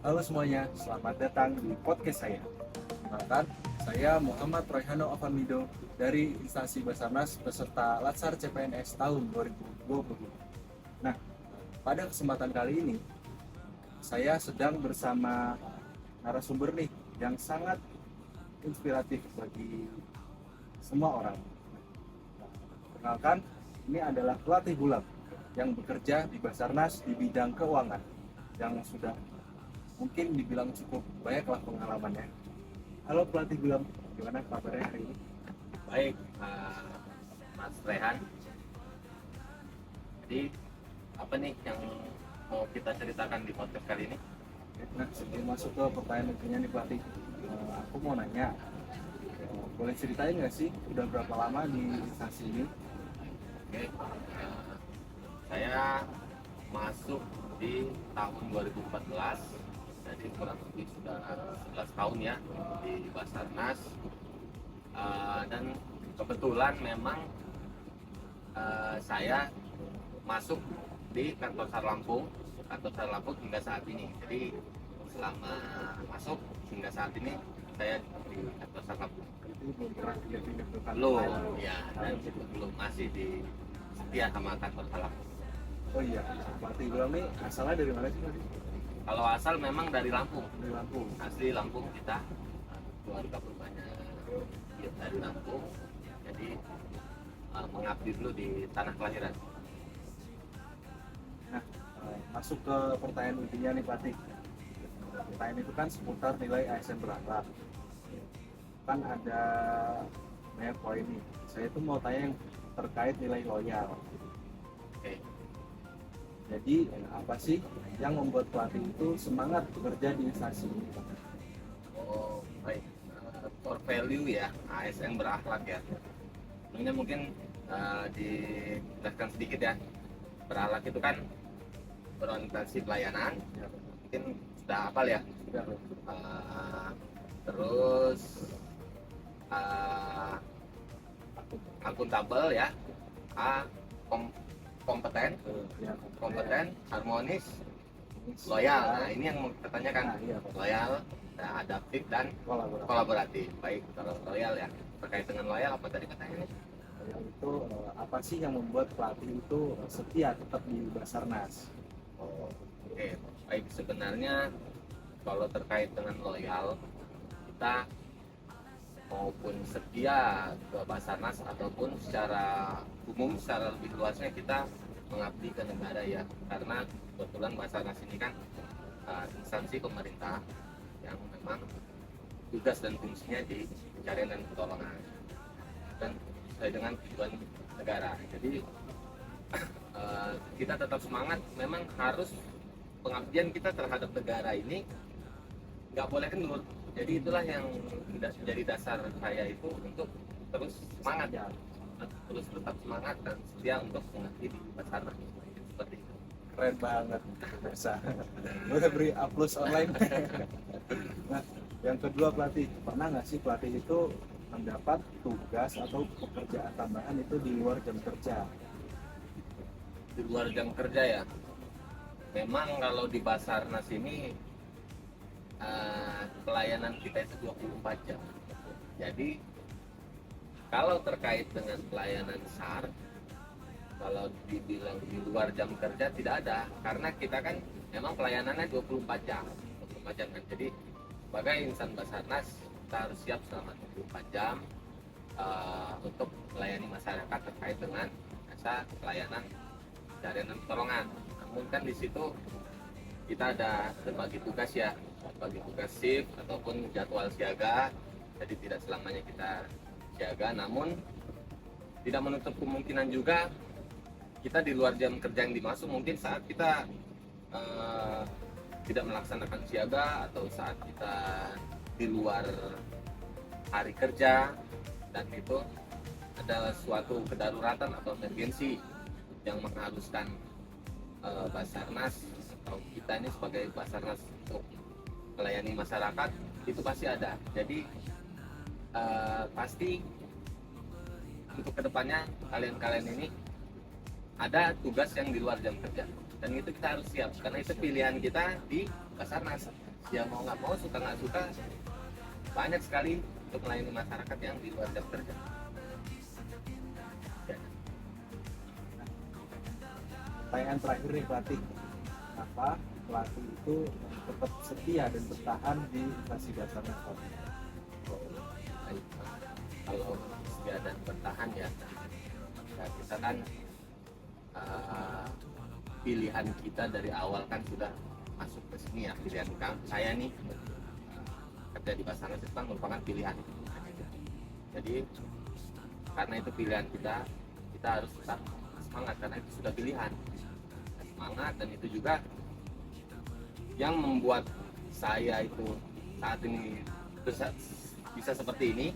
Halo semuanya, selamat datang di podcast saya. Perkenalkan, saya Muhammad Royhano Afamido dari instansi Basarnas peserta Latsar CPNS tahun 2020. Nah, pada kesempatan kali ini, saya sedang bersama narasumber nih yang sangat inspiratif bagi semua orang. Perkenalkan, ini adalah pelatih bulat yang bekerja di Basarnas di bidang keuangan yang sudah mungkin dibilang cukup banyaklah pengalamannya. Halo pelatih Gulam, gimana kabarnya hari ini? Baik, Mas Rehan. Jadi apa nih yang mau kita ceritakan di podcast kali ini? Nah, sebelum masuk ke pertanyaan intinya nih pelatih, aku mau nanya, boleh ceritain nggak sih udah berapa lama di instansi ini? Oke, saya masuk di tahun 2014, jadi kurang lebih sudah 11 tahun ya di Basarnas. Dan kebetulan memang saya masuk di kantor SAR Lampung hingga saat ini. Jadi selama masuk hingga saat ini saya di kantor SAR Lampung. Itu belum pernah pindah-pindah ke kantor Belum, lain. ya, dan belum masih di setia sama kantor SAR Lampung. Oh iya, pelatih Gulam nih asalnya dari mana sih pelatih? Kalau asal memang dari Lampung, Dari Lampung. asli Lampung kita, keluarga berbanyak ya, dari Lampung. Jadi mengabdi dulu di tanah kelahiran. Nah, masuk ke pertanyaan intinya nih pelatih. Pertanyaan itu kan seputar nilai ASN berakhlak. Kan ada banyak poin nih. Saya tuh mau tanya yang terkait nilai loyal. Oke. Jadi apa sih yang membuat pelatih itu semangat bekerja di instansi ini? Oh, baik. Core value ya, ASN berakhlak ya. Ini mungkin dijelaskan sedikit ya. Berakhlak itu kan berorientasi pelayanan, Ya, mungkin sudah hafal ya. sudah. Uh, terus uh, akuntabel ya, kompeten, Ya, harmonis, loyal. Nah, ini yang mau kita tanyakan. Nah, iya, Pak. Loyal, adaptif dan Kolaborasi. kolaboratif. Baik, kalau loyal ya. Terkait dengan loyal apa tadi katanya nih? Loyal itu apa sih yang membuat pelatih itu setia tetap di Basarnas? Oh, oke. Baik, sebenarnya kalau terkait dengan loyal, kita maupun setia ke Basarnas ataupun secara umum, secara lebih luasnya kita mengabdi ke negara ya. Karena kebetulan Basarnas ini kan instansi pemerintah yang memang tugas dan fungsinya di pencarian dan pertolongan dan sesuai dengan tujuan negara. Jadi kita tetap semangat, memang harus pengabdian kita terhadap negara ini nggak boleh kendur. Jadi itulah yang menjadi dasar saya itu untuk terus semangat ya, terus tetap semangat dan setia untuk mengabdi di Basarnas seperti itu. Keren banget, bisa. Boleh beri aplaus online. Nah, yang kedua pelatih, pernah nggak sih pelatih itu mendapat tugas atau pekerjaan tambahan itu di luar jam kerja? Di luar jam kerja ya, memang kalau di Basarnas ini pelayanan kita itu 24 jam. Jadi kalau terkait dengan pelayanan SAR, kalau dibilang di luar jam kerja tidak ada, karena kita kan memang pelayanannya 24 jam. 24 jam kan. Jadi sebagai insan Basarnas kita harus siap selama 24 jam untuk melayani masyarakat terkait dengan jasa pelayanan pencarian dan pertolongan. Namun kan di situ kita ada berbagi tugas ya, bagi tugas shift ataupun jadwal siaga. Jadi tidak selamanya kita siaga, namun tidak menutup kemungkinan juga kita di luar jam kerja yang dimaksud, mungkin saat kita tidak melaksanakan siaga atau saat kita di luar hari kerja dan itu ada suatu kedaruratan atau emergensi yang mengharuskan Basarnas atau kita ini sebagai Basarnas untuk melayani masyarakat, itu pasti ada. Jadi pasti untuk kedepannya kalian ini ada tugas yang di luar jam kerja dan itu kita harus siap karena itu pilihan kita di Basarnas. ya mau nggak mau, suka nggak suka, banyak sekali untuk melayani masyarakat yang di luar jam kerja. Ya. Pertanyaan terakhir nih pelatih, apa pelatih itu tetap setia dan bertahan di instansi Basarnas? Oh, baik. Kalau setia dan bertahan ya, kita kan pilihan kita dari awal kan sudah masuk ke sini ya. Pilihan saya nih kerja di Basarnas itu kan merupakan pilihan. Jadi karena itu pilihan kita harus tetap semangat karena itu sudah pilihan. Semangat, dan itu juga yang membuat saya itu saat ini bisa seperti ini,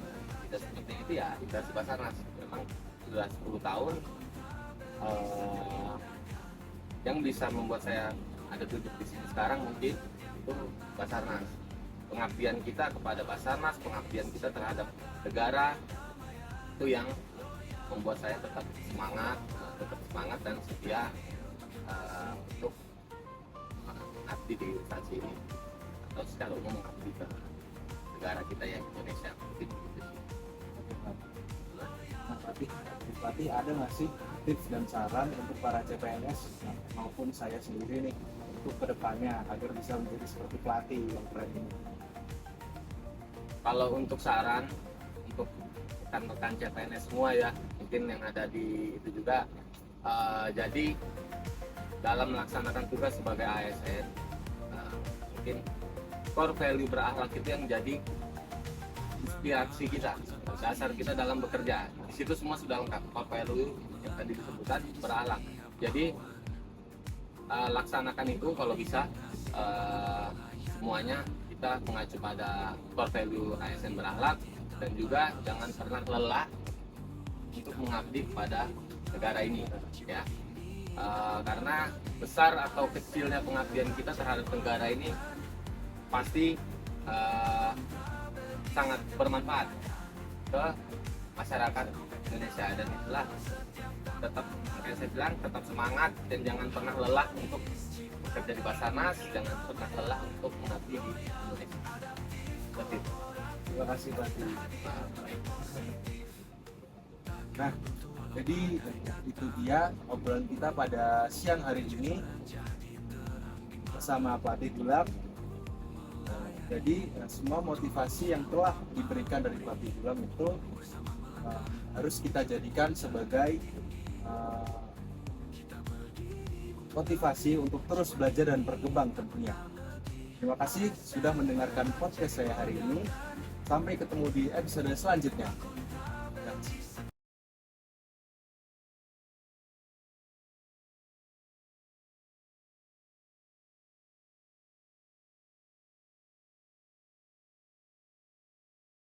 itu ya instansi Basarnas. Memang sudah 10 tahun yang bisa membuat saya ada duduk di sini sekarang mungkin itu Basarnas. Pengabdian kita kepada Basarnas, pengabdian kita terhadap negara, itu yang membuat saya tetap semangat dan setia untuk mengabdi di instansi ini, atau secara umum mengabdi ke negara kita yang Indonesia. Mungkin begitu sih. Nah, pelatih ada nggak sih tips dan saran untuk para CPNS maupun saya sendiri nih untuk kedepannya agar bisa menjadi seperti pelatih yang keren ini? Kalau untuk saran untuk rekan-rekan CPNS semua ya, mungkin yang ada di itu juga, jadi dalam melaksanakan tugas sebagai ASN, mungkin core value berakhlak itu yang jadi inspirasi kita, dasar kita dalam bekerja. Di situ semua sudah lengkap, core value yang tadi disebutkan berakhlak. Jadi laksanakan itu kalau bisa, semuanya kita mengacu pada core value ASN berakhlak, dan juga jangan pernah lelah untuk mengabdi pada negara ini ya. Karena besar atau kecilnya pengabdian kita terhadap negara ini pasti sangat bermanfaat ke masyarakat Indonesia, dan itulah tetap, kayak saya bilang, tetap semangat dan jangan pernah lelah untuk bekerja di Basarnas, jangan pernah lelah untuk mengabdi di Indonesia. Seperti itu. Terima kasih pelatih. Nah, jadi itu dia obrolan kita pada siang hari ini bersama pelatih Gulam. Jadi semua motivasi yang telah diberikan dari pelatih Gulam itu harus kita jadikan sebagai motivasi untuk terus belajar dan berkembang tentunya. Terima kasih sudah mendengarkan podcast saya hari ini. Sampai ketemu di episode selanjutnya.